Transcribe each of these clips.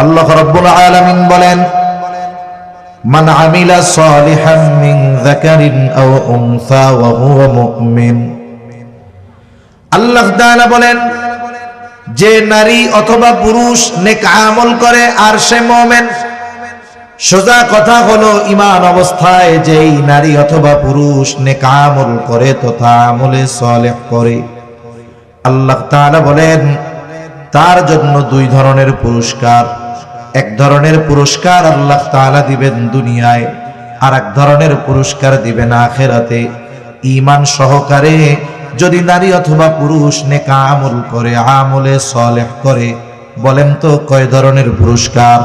আল্লাহ রাব্বুল আলামিন বলেন, মান আমিলা সালিহান মিন যাকারিন আও উনসা ওয়া হুয়া মুমিন। আল্লাহ তাআলা বলেন, যে নারী অথবা পুরুষ নেক আমল করে আর সে মুমিন। সোজা কথা হলো, ঈমান অবস্থায় যেই নারী অথবা পুরুষ নেক আমল করে তথা আমলে সালেহ করে, আল্লাহ তাআলা বলেন তার জন্য দুই ধরনের পুরস্কার। এক ধরনের পুরস্কার আল্লাহ তাআলা দিবেন দুনিয়ায়, আর এক ধরনের পুরস্কার দিবেন আখিরাতে। ঈমান সহকারে যদি নারী অথবা পুরুষ নেক আমল করে, আমলে সালেহ করে, বলেন তো কয় ধরনের পুরস্কার?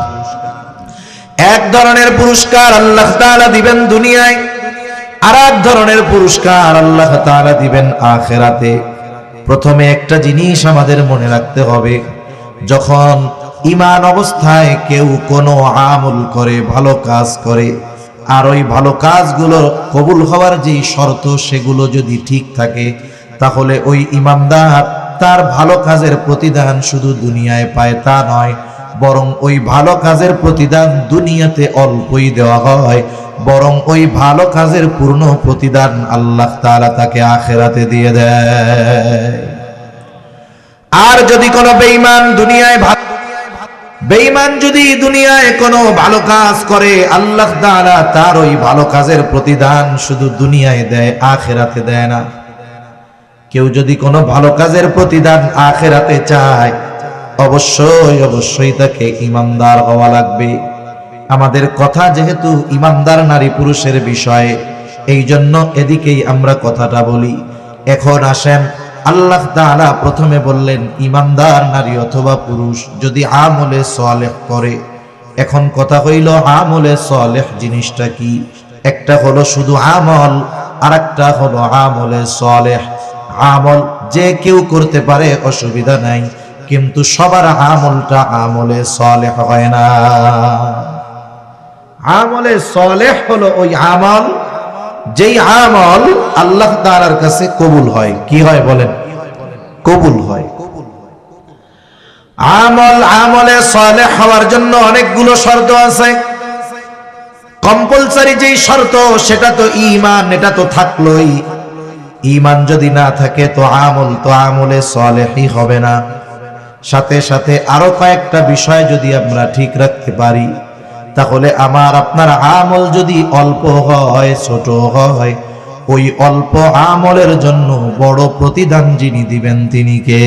এক ধরনের পুরস্কার আল্লাহ তাআলা দিবেন দুনিয়ায়, আর এক ধরনের পুরস্কার আল্লাহ তাআলা দিবেন আখিরাতে। প্রথমে একটা জিনিস আমাদের মনে রাখতে হবে, যখন ঈমান অবস্থায় কেউ কোনো আমল করে, ভালো কাজ করে, আর ওই ভালো কাজগুলো কবুল হওয়ার যেই শর্ত সেগুলো যদি ঠিক থাকে, তাহলে ওই ঈমানদার তার ভালো কাজের প্রতিদান শুধু দুনিয়ায় পায় তা নয়, বরং ওই ভালো কাজের প্রতিদান দুনিয়াতে অল্পই দেওয়া হয়, বরং ওই ভালো কাজের পূর্ণ প্রতিদান আল্লাহ তাআলা তাকে আখিরাতে দিয়ে দেয়। আর যদি কোনো বেঈমান যদি দুনিয়ায় কোনো ভালো কাজ করে, আল্লাহ তাআলা তার ওই ভালো কাজের প্রতিদান শুধু দুনিয়ায় দেয়, আখিরাতে দেয় না। কেউ যদি কোনো ভালো কাজের প্রতিদান আখিরাতে চায়, অবশ্যই তাকে ঈমানদার হওয়া লাগবে। আমাদের কথা যেহেতু ঈমানদার নারী পুরুষের বিষয়ে, এই জন্য এদিকেই আমরা কথাটা বলি। এখন আসেন, আল্লাহ তাআলা প্রথমে বললেন ঈমানদার নারী অথবা পুরুষ যদি আমলে সালেহ করে। এখন কথা হইল, আমলে সালেহ জিনিসটা কি? একটা হলো শুধু আমল, আর একটা হলো আমলে সালেহ। আমল যে কেউ করতে পারে, অসুবিধা নাই, কিন্তু সবার আমলটা আমলে সালেহ হয় না। আমলে সালেহ হলো ওই আমল যেই আমল আল্লাহ তাআলার কাছে কবুল হয়। কি হয় বলেন? কবুল হয়। আমলে সালেহ হওয়ার জন্য অনেকগুলো শর্ত আছে। কম্পালসারি যেই শর্ত সেটা তো ঈমান, এটা তো থাকলোই। ঈমান যদি না থাকে তো আমলে সালেহই হবে না। সাথে সাথে আরো কয়েকটা বিষয় যদি আমরা ঠিক রাখতে পারি, তাহলে আমার আপনার আমল যদি অল্প হয়, ছোট হয়, ওই অল্প আমলের জন্য বড় প্রতিদান যিনি দিবেন তিনি কে?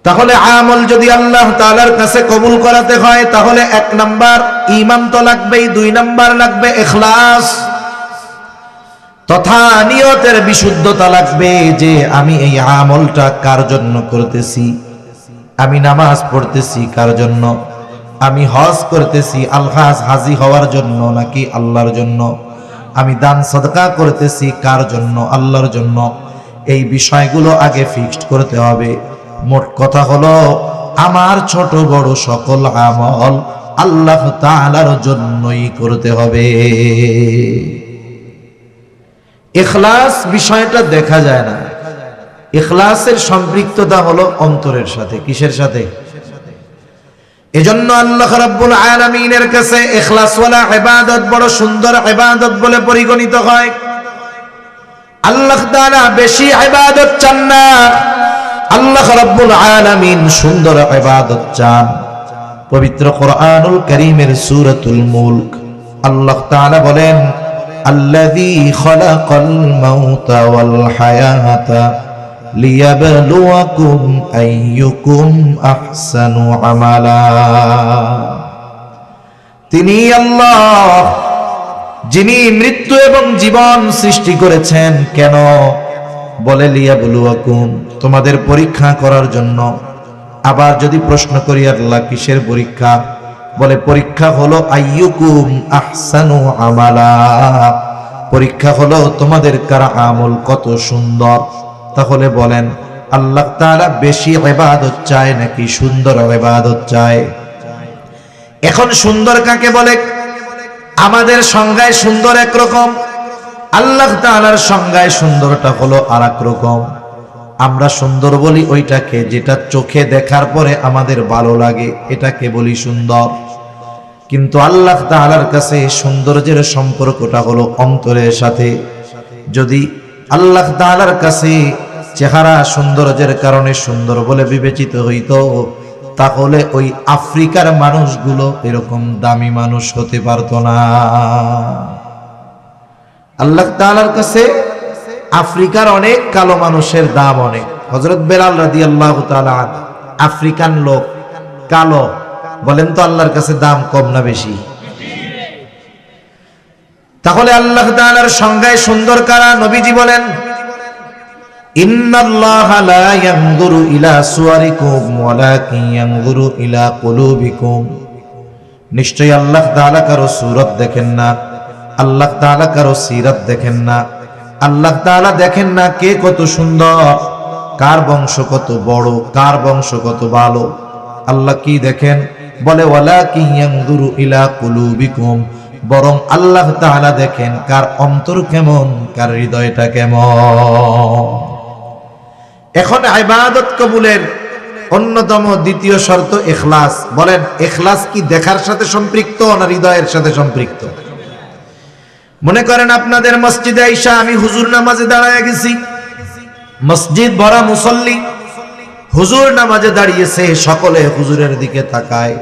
তাহলে আমল যদি আল্লাহ তাআলার কাছে কবুল করাতে হয়, তাহলে 1 নাম্বার ঈমান তো লাগবেই, 2 নাম্বার লাগবে ইখলাস, তথা নিয়তের বিশুদ্ধতা লাগবে যে আমি এই আমলটা কার জন্য করতেছি। আমি নামাজ পড়তেছি কার জন্য? আমি হজ করতেছি হাজি হওয়ার জন্য নাকি আল্লাহর জন্য? আমি দান সাদকা করতেছি কার জন্য? আল্লাহর জন্য। এই বিষয়গুলো আগে ফিক্সড করতে হবে। মোট কথা হলো, আমার ছোট বড় সকল আমল আল্লাহ তাআলার জন্যই করতে হবে। ইখলাস বিষয়টা দেখা যায় না। ইখলাসের সম্পৃক্ততা হলো অন্তরের সাথে। কিসের সাথে? এজন্য আল্লাহ রাব্বুল আলামিনের কাছে ইখলাসওয়ালা ইবাদত বড় সুন্দর ইবাদত বলে পরিগণিত হয়। আল্লাহ তাআলা বেশি ইবাদত চান না, আল্লাহ রাব্বুল আলামিন সুন্দর ইবাদত চান। পবিত্র কোরআনুল কারীমের সূরাতুল মুলক আল্লাহ তাআলা বলেন, আল্লাযী খালাকাল মাউতা ওয়াল হায়াতা লিয়াবলুয়াকুম আইয়ুকুম আহসানু আমালা। তিনি আল্লাহ যিনি মৃত্যু এবং জীবন সৃষ্টি করেছেন। কেন? বলে লিয়াবলুয়াকুম, তোমাদের পরীক্ষা করার জন্য। আবার যদি প্রশ্ন করি আল্লাহ কিসের পরীক্ষা? বলে পরীক্ষা হলো আইয়ুকুম আহসানু আমালা, পরীক্ষা হলো তোমাদের কার আমল কত সুন্দর। তাহলে বলেন আল্লাহ তাআলা বেশি ইবাদত চায় নাকি সুন্দর ইবাদত চায়? এখন সুন্দর কাকে বলে? আমাদের সংজ্ঞায় সুন্দর একরকম, আল্লাহ তাআলার সংজ্ঞায় সুন্দরটা হলো আরেক রকম। আমরা সুন্দর বলি ওইটাকে যেটা চোখে দেখার পরে আমাদের ভালো লাগে, এটাকে বলি সুন্দর। কিন্তু আল্লাহ তাআলার কাছে সৌন্দর্যের সম্পর্কটা হলো অন্তরের সাথে। যদি আল্লাহ তাআলার কাছে চেহারা সৌন্দর্যের কারণে সুন্দর বলে বিবেচিত হইতো, তাহলে ওই আফ্রিকার মানুষগুলো এরকম দামি মানুষ হতে পারতো না। আল্লাহ তাআলার কাছে আফ্রিকার অনেক কালো মানুষের দাম অনেক। হযরত বেলাল রাদিয়াল্লাহু তাআলা আফ্রিকান লোক, কালো, বলেন তো আল্লাহর কাছে দাম কম না বেশি? তাহলে আল্লাহ তাআলার সংজ্ঞায় সুন্দর কারা? নবীজি বলেন, ইন্নাল্লাহা লা ইয়ানজুরু ইলা সুওয়ারিকুম ওয়ালাকিন ইয়ানজুরু ইলা কুলুবিকুম। নিশ্চয়ই আল্লাহ তাআলা কারো সূরত দেখেন না, আল্লাহ তাআলা কারো সিরাত দেখেন না। আল্লাহ তাআলা দেখেন না কে কত সুন্দর, কার বংশ কত বড়, কার বংশ কত ভালো। আল্লাহ কি দেখেন? বলে ওয়ালাকিন ইয়ানজুরু ইলা কুলুবিকুম, বরং আল্লাহ তাআলা দেখেন কার অন্তর কেমন, কার হৃদয়টা কেমন। এখন ইবাদত কবুলের অন্যতম দ্বিতীয় শর্ত ইখলাস। বলেন, ইখলাস কি দেখার সাথে সম্পৃক্ত না হৃদয়ের সাথে সম্পৃক্ত? মনে করেন আপনাদের মসজিদে আইসা আমি হুজুর নামাজে দাঁড়ায় গেছি, মসজিদ ভরা মুসল্লি, হুজুর নামাজে দাঁড়িয়েছে, সকলে হুজুরের দিকে তাকায়।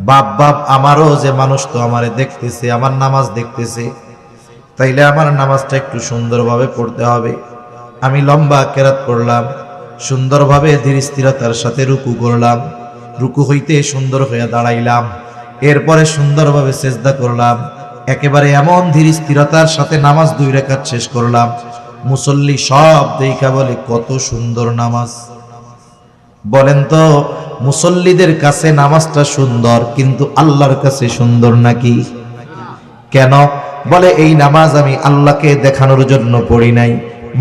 বাপ বাপ আমারও যে মানুষ তো আমারে দেখতেছে, আমার নামাজ দেখতেছে, তাইলে আমার নামাজটা একটু সুন্দরভাবে পড়তে হবে। আমি লম্বা কেরাত পড়লাম, সুন্দরভাবে ধীর স্থিরতার সাথে রুকু করলাম, রুকু হইতে সুন্দর হয়ে দাঁড়াইলাম, এরপরে সুন্দরভাবে সেজদা করলাম, একেবারে এমন ধীর স্থিরতার সাথে নামাজ 2 রাকাত শেষ করলাম। মুসল্লি সব দেখা বলে কত সুন্দর নামাজ। বলেন তো মুসল্লিদের কাছে নামাজটা সুন্দর, কিন্তু আল্লাহর কাছে সুন্দর নাকি? কেন? বলে এই নামাজ আমি আল্লাহকে দেখানোর জন্য পড়ি নাই,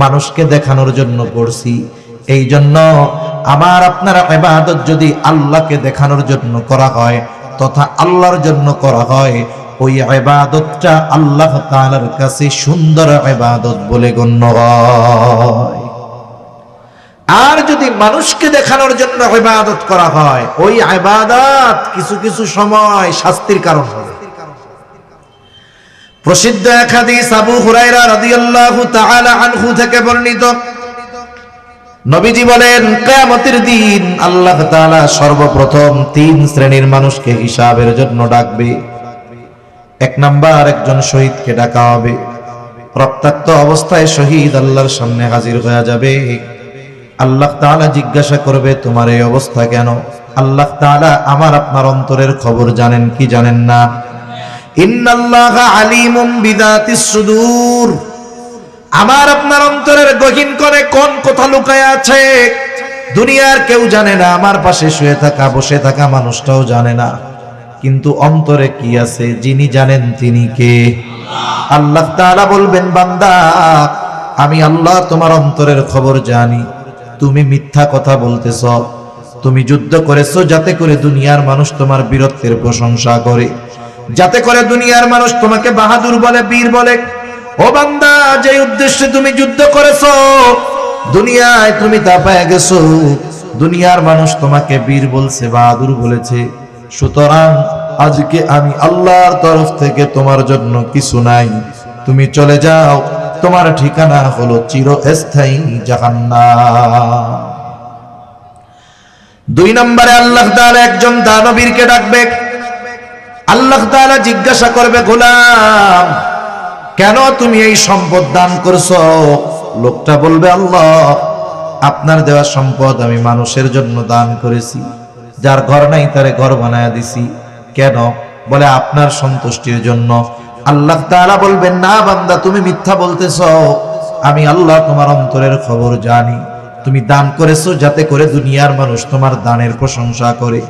মানুষকে দেখানোর জন্য পড়ছি। এই জন্য আমার আপনার ইবাদত যদি আল্লাহকে দেখানোর জন্য করা হয় তথা আল্লাহর জন্য করা হয়, ওই ইবাদতটা আল্লাহ তাআলার কাছে সুন্দর ইবাদত বলে গণ্য হয়। আর যদি মানুষকে দেখানোর জন্য ইবাদত করা হয়, ওই ইবাদত কিছু কিছু সময় শাস্তির কারণ হবে। প্রসিদ্ধ এক হাদিস আবু হুরায়রা রাদিয়াল্লাহু তাআলা আনহু থেকে বর্ণিত, নবীজি বলেন, কিয়ামতের দিন আল্লাহ তাআলা সর্বপ্রথম 3 শ্রেণীর মানুষকে হিসাবের জন্য ডাকবে। 1 নাম্বার, একজন শহীদকে ডাকা হবে। রক্তাক্ত অবস্থায় শহীদ আল্লাহর সামনে হাজির হয়ে যাবে। আল্লাহ তাআলা জিজ্ঞাসা করবে, তোমার এই অবস্থা কেন? আল্লাহ তাআলা আমার আপনার অন্তরের খবর জানেন কি জানেন না? ইন্নাল্লাহা আলিমুম বিযাতিস সুদূর, আমার আপনার অন্তরের গহীন করে কোন কথা লুকায় আছে দুনিয়ার কেউ জানে না, আমার পাশে শুয়ে থাকা বসে থাকা মানুষটাও জানে না, কিন্তু অন্তরে কি আছে যিনি জানেন তিনি কে? আল্লাহ তাআলা বলবেন, বান্দা আমি আল্লাহ তোমার অন্তরের খবর জানি। তুমি মিথ্যা কথা বলতেছ, তুমি যুদ্ধ করেছো যাতে করে দুনিয়ার মানুষ তোমার বীরত্বের প্রশংসা করে, যাতে করে দুনিয়ার মানুষ তোমাকে বাহাদুর বলে, বীর বলে। ও বান্দা, যে উদ্দেশ্যে তুমি যুদ্ধ করেছো, দুনিয়ায় তুমি তা পেয়ে গেছো, দুনিয়ার মানুষ তোমাকে বীর বলছে, বাহাদুর বলেছে। সুতরাং আজকে আমি আল্লাহর তরফ থেকে তোমার জন্য কিছু নাই, তুমি চলে যাও, তোমার ঠিকানা হলো চিরস্থায়ী জাহান্নাম। 2 নম্বরে আল্লাহ তাআলা একজন দানবীরকে ডাকবে। আল্লাহ তাআলা জিজ্ঞাসা করবে, গোলাম কেন তুমি এই সম্পদ দান করছো? লোকটা বলবে, আল্লাহ আপনার দেওয়া সম্পদ আমি মানুষের জন্য দান করেছি, যার ঘর নাই তারে ঘর বানায়া দিছি। কেন? বলে আপনার সন্তুষ্টির জন্য। আল্লাহ তাআলা বলবেন, না বান্দা, তুমি মিথ্যা বলতেছো, আমি আল্লাহ তোমার অন্তরের খবর জানি। তুমি দান করেছো যাতে করে দুনিয়ার মানুষ তোমার দানের প্রশংসা করে,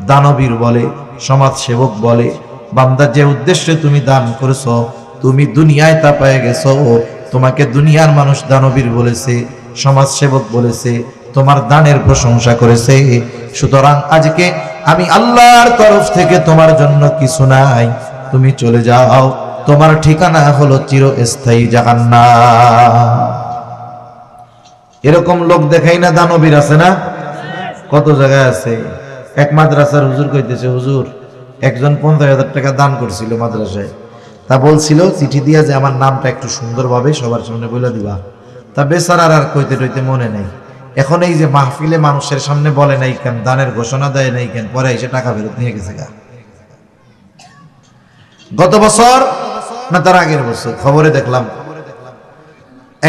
দানবীর বলে, সমাজ সেবক বলে। বান্দা, যে উদ্দেশ্যে তুমি দান করেছো, তুমি দুনিয়ায় তা পেয়ে গেছো, তোমাকে দুনিয়ার মানুষ দানবীর বলেছে, সমাজ সেবক বলেছে, তোমার দানের প্রশংসা করেছে। সুতরাং আজকে আমি আল্লাহর তরফ থেকে তোমার জন্য কিছু নাই, তুমি চলে যাও, তোমার ঠিকানা হলো চিরস্থায়ী জাহান্নাম। এরকম লোক দেখাই না, দানবীর আছে না, কত জায়গায় আছে। এক মাদ্রাসার হুজুর কইতেছে, হুজুর একজন 50,000 টাকা দান করছিল মাদ্রাসায়, তা বলছিল চিঠি দিয়া যে আমার নামটা একটু সুন্দরভাবে সবার সামনে বলে দিবা। তা বেচারার আর কইতে টইতে মনে নেই। এখন এই যে মাহফিলে মানুষের সামনে বলে নাই কেন, দানের ঘোষণা দেয় নাই কেন, পরে এসে টাকা ফেরত নিয়ে গেছে গা। গত বছর না তার আগের বছর খবরে দেখলাম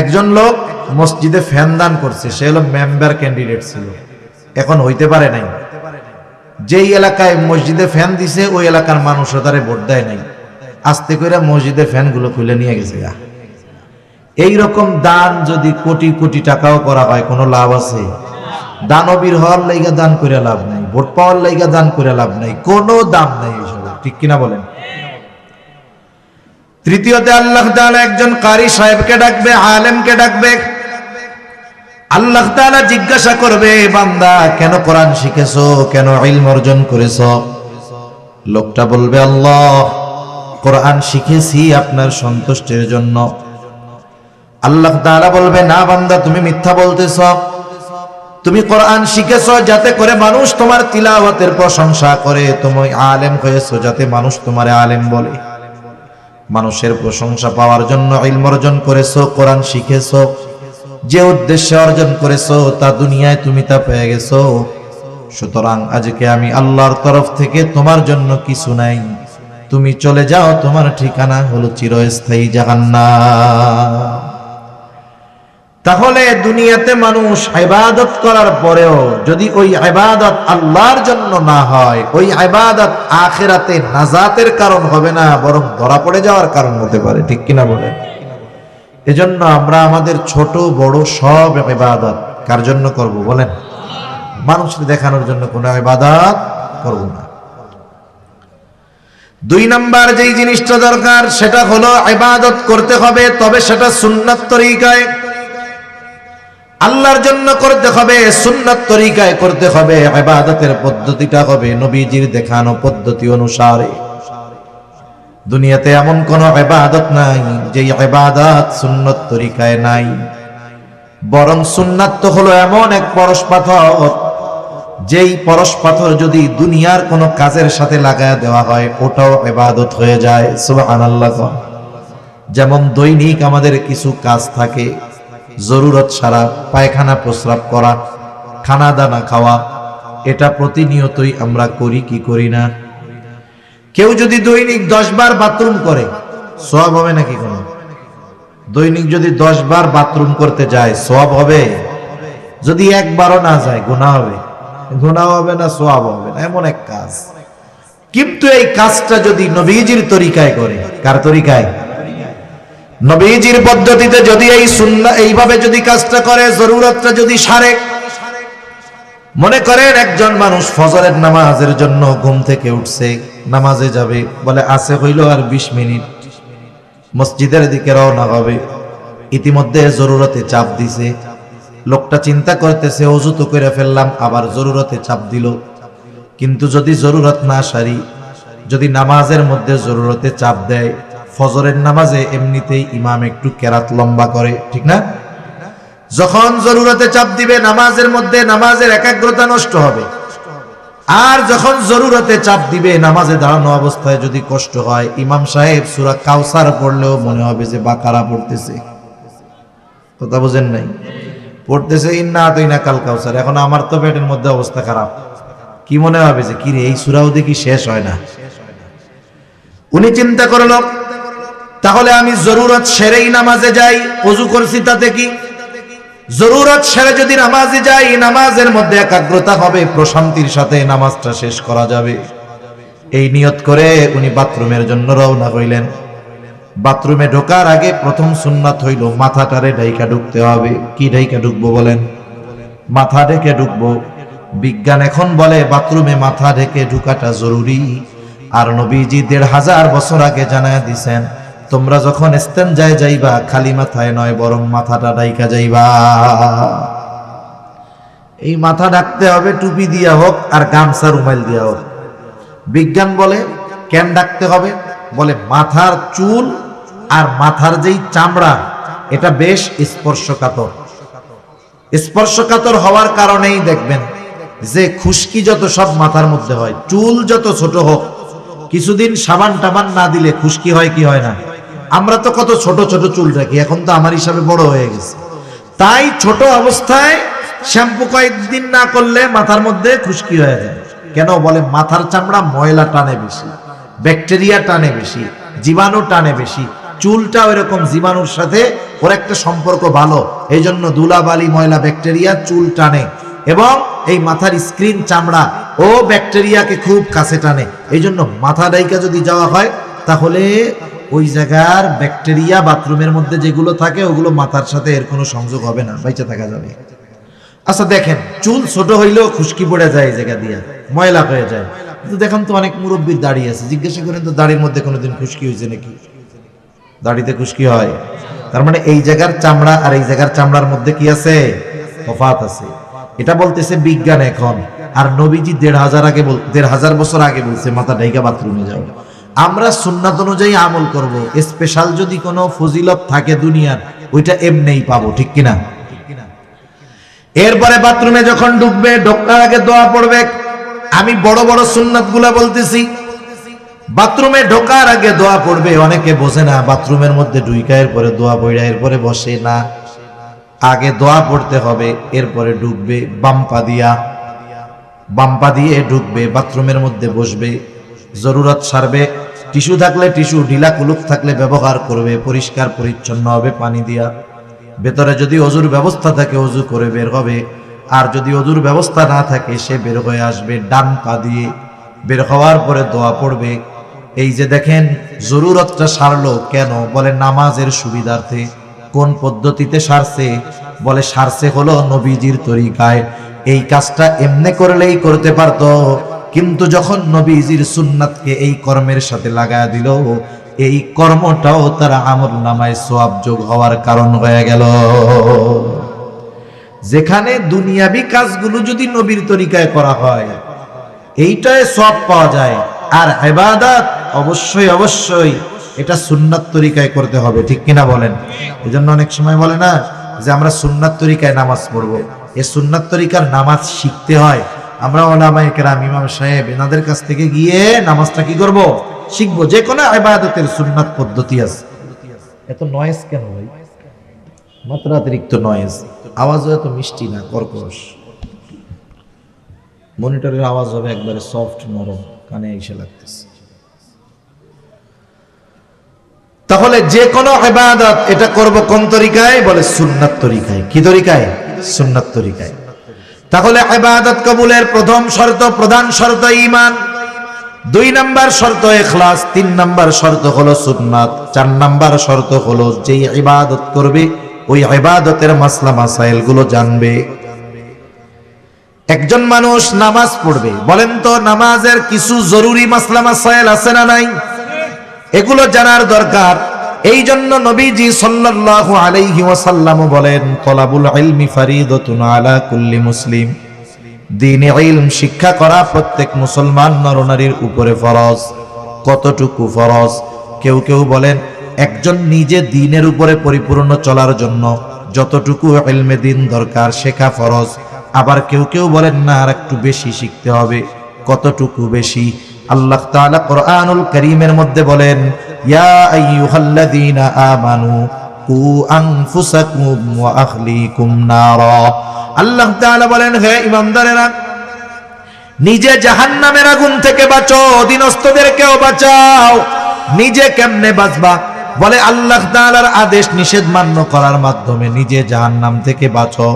একজন লোক মসজিদে ফ্যান দান করছে, সে হলো মেম্বার ক্যান্ডিডেট ছিল, এখন হইতে পারে নাই। যেই এলাকায় মসজিদে ফ্যান দিছে ওই এলাকার মানুষও তারে ভোট দেয় নাই, আস্তে করে মসজিদের ফ্যানগুলো খুলে নিয়ে গেছে গা। এইরকম দান যদি কোটি কোটি টাকাও করা হয়, কোনো লাভ আছে? দানবীর হওয়ার লাইগা দান করে লাভ নাই, ভোট পাওয়ার লাইগা দান করে লাভ নাই, কোনো দাম নাই এসব, ঠিক কিনা বলেন? তৃতীয়তে আল্লাহ তাআলা একজন কারি সাহেবকে ডাকবে, আলেমকে ডাকবে। আল্লাহ তাআলা জিজ্ঞাসা করবে, বান্দা কেন কোরআন শিখেছো, কেন ইলম অর্জন করেছো? লোকটা বলবে, আল্লাহ কোরআন শিখেছি আপনার সন্তুষ্টির জন্য। আল্লাহ তাআলা বলবে, না বান্দা তুমি মিথ্যা বলতেছো, তুমি কোরআন শিখেছো যাতে করে মানুষ তোমার তিলাওয়াতের প্রশংসা করে, তুমি আলেম হয়েছো যাতে মানুষ তোমারে আলেম বলে। মানুষের প্রশংসা পাওয়ার জন্য ইলম অর্জন করেছো, কোরআন শিখেছো, যে উদ্দেশ্যে অর্জন করেছো তা দুনিয়ায় তুমি তা পেয়ে গেছো। সুতরাং আজকে আমি আল্লাহর তরফ থেকে তোমার জন্য কিছু নাই, তুমি চলে যাও, তোমার ঠিকানা হলো চিরস্থায়ী জাহান্নাম। তাহলে দুনিয়াতে মানুষ ইবাদত করার পরেও যদি ওই ইবাদত আল্লাহর জন্য না হয়, ওই ইবাদত আখিরাতে নাজাতের কারণ হবে না, বরং ধরা পড়ে যাওয়ার কারণ হতে পারে, ঠিক কিনা বলেন? এজন্য আমরা আমাদের ছোট বড় সব ইবাদত কার জন্য করব বলেন? মানুষকে দেখানোর জন্য কোনো ইবাদত করব না। 2 নাম্বার যেই জিনিসটা দরকার সেটা হলো ইবাদত করতে হবে, তবে সেটা সুন্নাত তরিকায় আল্লাহর জন্য করতে হবে, সুন্নাত তরিকায় করতে হবে। ইবাদতের পদ্ধতিটা হবে নবীজির দেখানো পদ্ধতি অনুসারে। দুনিয়াতে এমন কোন ইবাদত নাই যে ইবাদত সুন্নাত তরিকায় নাই, বরং সুন্নাত তো হলো এমন এক পরশ পাথর, যেই পরশ পাথর যদি দুনিয়ার কোন কাজের সাথে লাগায় দেওয়া হয় ওটাও ইবাদত হয়ে যায়। সুবহানাল্লাহ। যেমন দৈনিক আমাদের কিছু কাজ থাকে, জরুরত ছাড়া পায়খানা প্রস্রাব করা, খানা দানা খাওয়া, এটা প্রতিনিয়তই আমরা করি কি করি না? কেউ যদি দৈনিক 10 বার বাথরুম করে সওয়াব হবে নাকি? কোনো দৈনিক যদি 10 বার বাথরুম করতে যায় সওয়াব হবে? যদি একবারও না যায় গুনাহ হবে। গুনাহ হবে না, সওয়াব হবে না, এমন এক কাজ। কিন্তু এই কাজটা যদি নবীজির তরিকায় করে, কার তরিকায়? নবীজির পদ্ধতিতে যদি এই সুন্নাহ এইভাবে যদি কাজটা করে, জরুরতটা যদি সারে। মনে করেন একজন মানুষ ফজরের নামাজের জন্য ঘুম থেকে উঠছে, নামাজে যাবে, বলে আছে হইল আর 20 মিনিট, মসজিদের দিকে রওনা হবে। ইতিমধ্যে জরুরতে চাপ দিছে, লোকটা চিন্তা করতেছে ওযু তো করে ফেললাম, আবার জরুরতে চাপ দিল। কিন্তু যদি জরুরত না সারি, যদি নামাজের মধ্যে জরুরতে চাপ দেয়, ফজরের নামাজে এমনিতেই ইমাম একটু কেরাত লম্বা করে, ঠিক না? যখন জরুরতে চাপ দিবে নামাজের মধ্যে, নামাজের একাগ্রতা নষ্ট হবে। আর যখন জরুরতে চাপ দিবে নামাজে দাঁড়ানো অবস্থায় যদি কষ্ট হয়, ইমাম সাহেব সূরা কাউসার পড়লেও মনে হবে যে বাকারা পড়তেছে। কথা বুঝেন নাই? পড়তেছে ইন্না আতাইনা কাল কাউসার। এখন আমার তো পেটের মধ্যে অবস্থা খারাপ, কি মনে হবে যে কি রে এই সূরাও দেখি শেষ হয় না। উনি চিন্তা করল তাহলে আমি জরুরত সেরেই নামাজে যাই, ওযু করছি তাতে কি? জরুরত সেরে যদি নামাজে যাই, নামাজের মধ্যে একাগ্রতা হবে, প্রশান্তির সাথে নামাজটা শেষ করা যাবে। এই নিয়ত করে উনি বাথরুমের জন্য রওনা হইলেন। বাথরুমে ঢোকার আগে প্রথম সুন্নাত হইল মাথাটারে ঢাইকা ঢুকতে হবে। কি ঢাইকা ঢুকবো বলেন? মাথা ঢেকে ঢুকবো। বিজ্ঞান এখন বলে বাথরুমে মাথা ঢেকে ঢুকাটা জরুরি। আর নবীজি 1500 বছর আগে জানায় দিছেন, তোমরা যখন ইস্তেনজায় যাইবা খালি মাথায় নয়, বরং মাথাটা ঢাইকা যাইবা। এই মাথা ঢাকতে হবে টুপি দিয়া হোক আর গামছা রুমাল দিয়া হোক। বিজ্ঞান বলে কেন ঢাকতে হবে? বলে মাথার চুল আর মাথার যেই চামড়া এটা বেশ স্পর্শকাতর। স্পর্শকাতর হওয়ার কারণেই দেখবেন যে খুশকি যত সব মাথার মধ্যে হয়, চুল যত ছোট হোক, কিছুদিন সাবান টাবান না দিলে খুশকি হয় কি হয় না? আমরা তো কত ছোট ছোট চুল রাখি, এখন তো আমার হিসাবে বড় হয়ে গেছে। তাই ছোট অবস্থায় শ্যাম্পু কয়েকদিন না করলে মাথার মধ্যে খুশকি হয়ে যায়। কেন? বলে মাথার চামড়া ময়লা টানে বেশি, ব্যাকটেরিয়া টানে বেশি, জীবাণু টানে বেশি। চুলটা ওইরকম জীবাণুর সাথে ওর একটা সম্পর্ক ভালো, এই জন্য ধুলাবালি ময়লা ব্যাকটেরিয়া চুল টানে, এবং এই মাথার স্ক্রিন চামড়া ও ব্যাকটেরিয়াকে খুব কাছে টানে। এই জন্য মাথা ডাইকা যদি যাওয়া হয় তাহলে ওই জায়গার ব্যাকটেরিয়া বাথরুমের মধ্যে যেগুলো থাকে ওগুলো মাথার সাথে এর কোনো সংযোগ হবে না, বাইচে থাকা যাবে। আচ্ছা দেখেন, চুল ছোট হইলেও খুশকি পড়ে যায়, এই জায়গা দিয়ে ময়লা হয়ে যায়। কিন্তু দেখেন তো অনেক মুরব্বীর দাড়ি আছে, জিজ্ঞাসা করেন তো দাড়ির মধ্যে কোনোদিন খুশকি হয়েছে নাকি? দাড়িতে খুশকি হয়, তার মানে এই জায়গার চামড়া আর এই জায়গার চামড়ার মধ্যে কি আছে? তফাৎ আছে। এটা বলতেছে বিজ্ঞান এখন। আর নবীজি ১৫০০ বছর আগে বলছে মাথা ঢাইকা বাথরুমে যাও। আমরা সুন্নাত অনুযায়ী আমল করব, স্পেশাল যদি কোনো ফজিলত থাকে দুনিয়ার, ওইটা এমনিই পাবো, ঠিক কিনা? এরপরে বাথরুমে যখন ঢুকবে, ঢোকার আগে দোয়া পড়বে। আমি বড় বড় সুন্নাত গুলা বলতেছি, বাথরুমে ঢোকার আগে দোয়া পড়বে। অনেকে বোঝে না, বাথরুমের মধ্যে ঢুইকা এরপরে দোয়া পড়া, এরপরে বসে না। আগে দোয়া পড়তে হবে, এরপরে ঢুকবে। বাম্পা দিয়ে ঢুকবে, বাথরুমের মধ্যে বসবে, জরুরত সারবে। টিস্যু থাকলে টিস্যু, ঢিলা কুলুপ থাকলে ব্যবহার করবে, পরিষ্কার পরিচ্ছন্ন হবে পানি দিয়া। ভেতরে যদি অজুর ব্যবস্থা থাকে অজু করে বের হবে, আর যদি অজুর ব্যবস্থা না থাকে সে বের হয়ে আসবে ডান পা দিয়ে। বের হওয়ার পরে দোয়া পড়বে। এই যে দেখেন জরুরতটা সারলো কেন? বলে নামাজের সুবিধার্থে। কোন পদ্ধতিতে সারছে? বলে সারছে হলো নবীজির তরিকায়। এই কাজটা এমনি করলেই করতে পারতো, কিন্তু যখন নবীজির সুন্নাতকে এই কর্মের সাথে লাগায় দিল, এই কর্মটাও তার আমল নামায় সওয়াব যোগ হওয়ার কারণ হয়ে গেল। যেখানে দুনিয়াবি কাজগুলো যদি নবীর তরিকায় করা হয়, এইটায় সওয়াব পাওয়া যায়। আর ইবাদত অবশ্যই অবশ্যই এটা সুন্নাত তরিকায় করতে হবে, ঠিক কিনা বলেন? এজন্য অনেক সময় বলে না যে আমরা সুন্নাত তরিকায় নামাজ পড়বো। এই সুন্নাত তরিকার নামাজ শিখতে হয়। আমরা ওলামায়ে কেরাম, ইমাম সাহেব, এনাদের কাছ থেকে গিয়ে নামাজটা কি করব? শিখবো। যে কোনো ইবাদতের সুন্নাত পদ্ধতি আছে। এত নয়েজ কেন ভাই? মাত্রাতিরিক্ত নয়েজ, আওয়াজও এত মিষ্টি না, কর্কশ। মনিটরের আওয়াজ হবে একবারে সফট, নরম, কানে এসে লাগতেছে। তাহলে যে কোনো ইবাদত এটা করব কোন তরিকায়? বলে সুন্নাত তরিকায়। কি তরিকায়? সুন্নাত তরিকায়। তাহলে ইবাদত কবুলের প্রথম শর্ত, প্রধান শর্ত ঈমান, 2 নাম্বার শর্ত ইখলাস, 3 নাম্বার শর্ত হলো সুন্নাত, 4 নাম্বার শর্ত হলো যেই ইবাদত করবে ওই ইবাদতের মাসলা মাসাইল গুলো জানবে। একজন মানুষ নামাজ পড়বে, বলেন তো নামাজের কিছু জরুরি মাসলা মাসাইল আছে না নাই? এগুলো জানার দরকার। এই জন্য নবীজি সাল্লাল্লাহু আলাইহি ওয়াসাল্লাম বলেন, তলাবুল ইলমি ফারিদাতুন আলা কুল্লি মুসলিম। দ্বীনি ইলম শিক্ষা করা প্রত্যেক মুসলমান নরনারীর উপরে ফরজ। কতটুকু ফরজ? কেউ কেউ বলেন একজন নিজে দ্বীনের উপরে পরিপূর্ণ চলার জন্য যতটুকু ইলমে দ্বীন দরকার শেখা ফরজ। আবার কেউ কেউ বলেন না, আর একটু বেশি শিখতে হবে। কতটুকু বেশি? আল্লাহ তাআলা কোরআনুল কারীমের মধ্যে বলেন, ইয়া আইয়ুহাল্লাযীনা আমানু কু আনফুসাকুম ওয়া আহলিকুম নারা। আল্লাহ তাআলা বলেন, হে ঈমানদারেরা, নিজে জাহান্নামের আগুন থেকে বাঁচো, অধীনস্থদেরকেও বাঁচাও। নিজে কেমনে বাঁচবা? বলে আল্লাহ তাআলার আদেশ নিষেধ মান্য করার মাধ্যমে নিজে জাহান্নাম থেকে বাঁচো।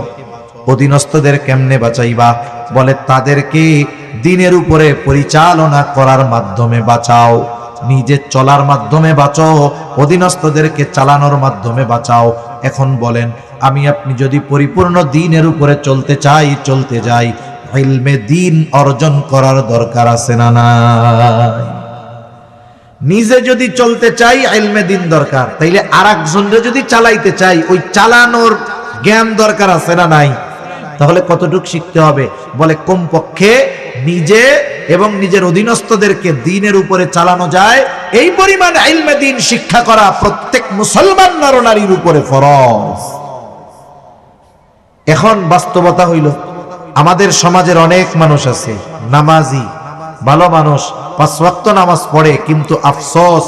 অধীনস্থদের কেমনে বাঁচাইবা? বলে তাদেরকে দ্বীনের উপরে পরিচালনা করার মাধ্যমে বাঁচাও। নিজে চলার মাধ্যমে বাঁচো, অধীনস্থদেরকে চালানোর মাধ্যমে বাঁচাও। এখন বলেন, আমি আপনি যদি পরিপূর্ণ দ্বীনের উপরে চলতে যাই, ইলমে দ্বীন অর্জন করার দরকার আছে না নাই? নিজে যদি চলতে চাই ইলমে দ্বীন দরকার, তাইলে আরেকজনকে যদি চালাইতে চাই ওই চালানোর জ্ঞান দরকার আছে না নাই? তাহলে কতটুকু শিখতে হবে? বলে কমপক্ষে নিজে এবং নিজের অধীনস্থদেরকে দ্বীনের উপরে চালানো যায় এই পরিমাণ ইলমে দ্বীন শিক্ষা করা প্রত্যেক মুসলমান নরনারীর উপরে ফরজ। এখন বাস্তবতা হইল আমাদের সমাজের অনেক মানুষ আছে নামাজি, ভালো মানুষ, 5 ওয়াক্ত নামাজ পড়ে, কিন্তু আফসোস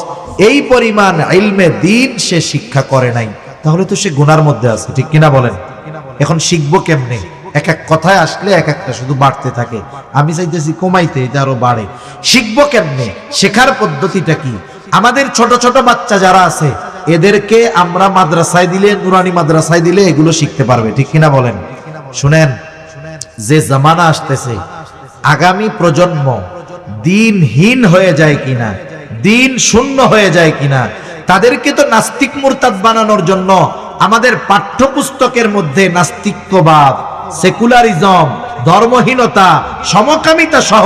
এই পরিমাণ ইলমে দ্বীন সে শিক্ষা করে নাই। তাহলে তো সে গুনার মধ্যে আছে, ঠিক কিনা বলেন? এখন শিখবো কেমনে? এক এক কথায় আসলে এক একটা শুধু বাড়তে থাকে। আমি চাইতেছি কমাইতে, এটা আরো বাড়ে। শিখবো কেমনে? শেখার পদ্ধতিটা কি? আমাদের ছোট ছোট বাচ্চা যারা আছে এদেরকে আমরা মাদ্রাসায় দিলে, নুরানি মাদ্রাসায় দিলে এগুলো শিখতে পারবে, ঠিক কিনা বলেন? শুনেন, যে জামানা আসতেছে, আগামী প্রজন্ম দ্বীনহীন হয়ে যায় কিনা, দ্বীন শূন্য হয়ে যায় কিনা, তাদেরকে তো নাস্তিক মুরতাদ বানানোর জন্য আমাদের পাঠ্যপুস্তকের মধ্যে নাস্তিক্যবাদ, সেকুলারিজম, ধর্মহীনতা, সমকামিতা সহ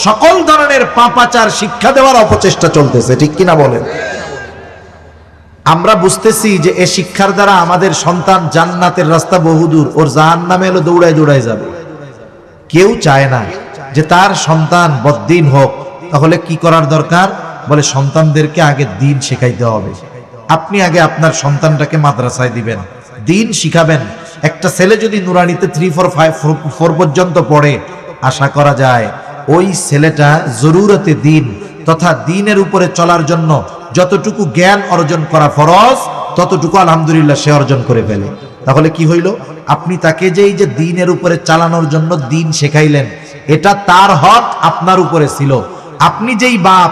সকল ধরনের পাপাচার শিক্ষা দেওয়ার অপচেষ্টা চলতেছে, ঠিক কিনা বলেন? আমরা বুঝতেছি যে এই শিক্ষার দ্বারা আমাদের সন্তান জান্নাতের রাস্তা বহুদূর, ওর জাহান্নামে এলো দৌড়ায় দৌড়ায় যাবে। কেউ চায় না যে তার সন্তান বদ্দিন হোক। তাহলে কি করার দরকার? বলে সন্তানদেরকে আগে দ্বীন শেখাইতে হবে। আপনি আগে আপনার সন্তানটাকে মাদ্রাসায় দিবেন, দ্বীন শিখাবেন। একটা ছেলে যদি নুরানিতে 3, 4, 5, 4 পর্যন্ত পড়ে, আশা করা যায় ওই ছেলেটা জরুরতে দ্বীন তথা দ্বীনের উপরে চলার জন্য যতটুকু জ্ঞান অর্জন করা ফরজ, ততটুকু আলহামদুলিল্লাহ সে অর্জন করে ফেলে। তাহলে কি হইল? আপনি তাকে যে এই যে দ্বীনের উপরে চালানোর জন্য দ্বীন শেখাইলেন, এটা তার হক আপনার উপরে ছিল। আপনি যেই বাপ,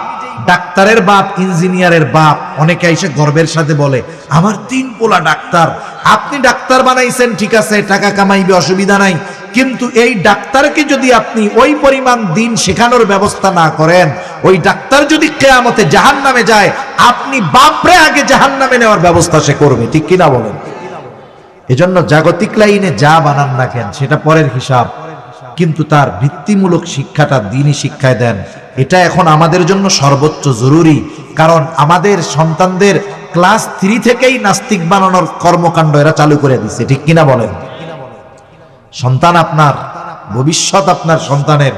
ডাক্তারের বাপ, ইঞ্জিনিয়ারের বাপ, অনেকে এসে গর্বের সাথে বলে আমার 3 পোলা ডাক্তার। আপনি ডাক্তার বানাইছেন, ঠিক আছে, টাকা কামাইবে, অসুবিধা নাই, কিন্তু এই ডাক্তারকে যদি আপনি ওই পরিমাণ দ্বীন শেখানোর ব্যবস্থা না করেন, ওই ডাক্তার যদি কিয়ামতে জাহান্নামে যায়, আপনি বাপরে আগে জাহান্নামে নেওয়ার ব্যবস্থা সে করবে, ঠিক কিনা বলেন? এজন্য জাগতিক লাইনে যা বানান না কেন সেটা পরের হিসাব, কিন্তু তার ভিত্তিমূলক শিক্ষাটা দ্বীনি শিক্ষায় দেন। এটা এখন আমাদের জন্য সর্বোচ্চ জরুরি, কারণ আমাদের সন্তানদের ক্লাস 3 থেকেই নাস্তিক বানানোর কর্মকাণ্ড এরা চালু করে দিচ্ছে, ঠিক কিনা বলেন? সন্তান আপনার, ভবিষ্যৎ আপনার সন্তানের,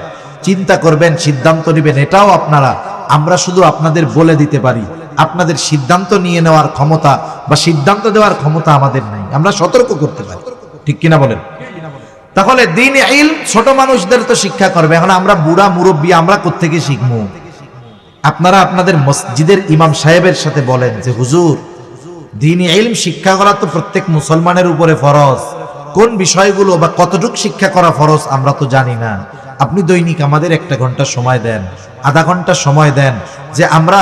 চিন্তা করবেন, সিদ্ধান্ত নেবেন, এটাও আপনারা। আমরা শুধু আপনাদের বলে দিতে পারি, আপনাদের সিদ্ধান্ত নিয়ে নেওয়ার ক্ষমতা বা সিদ্ধান্ত দেওয়ার ক্ষমতা আমাদের নাই। আমরা সতর্ক করতে পারি, ঠিক কিনা বলেন? তাহলে দ্বীন ইলম ছোট মানুষদের তো শিক্ষা করবে। এখন আমরা বুড়া মুরব্বী, আমরা কোত্থেকে শিখবো? আপনারা আপনাদের মসজিদের ইমাম সাহেবের সাথে বলেন যে হুজুর, দ্বীন ইলম শিক্ষা করা তো প্রত্যেক মুসলমানের উপরে ফরজ। কোন বিষয়গুলো বা কতটুকু শিক্ষা করা ফরজ আমরা তো জানি না। আপনি দৈনিক আমাদের 1 ঘন্টা সময় দেন, আধা ঘন্টা সময় দেন, যে আমরা